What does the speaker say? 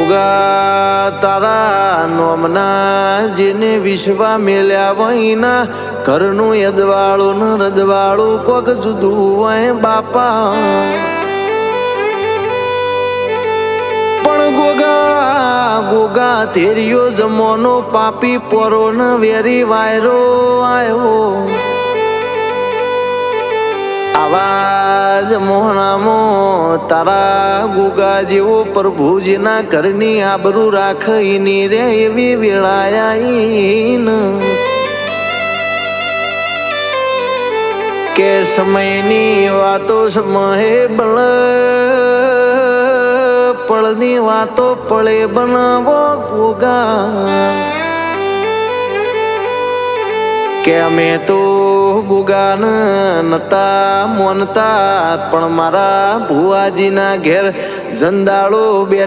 ગોગા તારા નોમના જેને વિશ્વા મેલ્યા વહીના ઘરનું યજવાળું ને રજવાળું કોક જુદું હોય બાપા. પણ ગોગા તેરિયો જમોનો પાપી પોરો ને વેરી વાયરો આવ્યો. આવાજ મોહનામાં તારા ગોગા જેવો પ્રભુજીના ઘરની આબરૂ રાખીની રે એવી વેળાયા કે સમયની વાતો સમહે બળ પળની વાતો પળે બનાવો ગોગા. કે અમે તો ગોગાને નતા મોનતા પણ મારા ભુવાજીના ઘેર જંદાળો બેઠા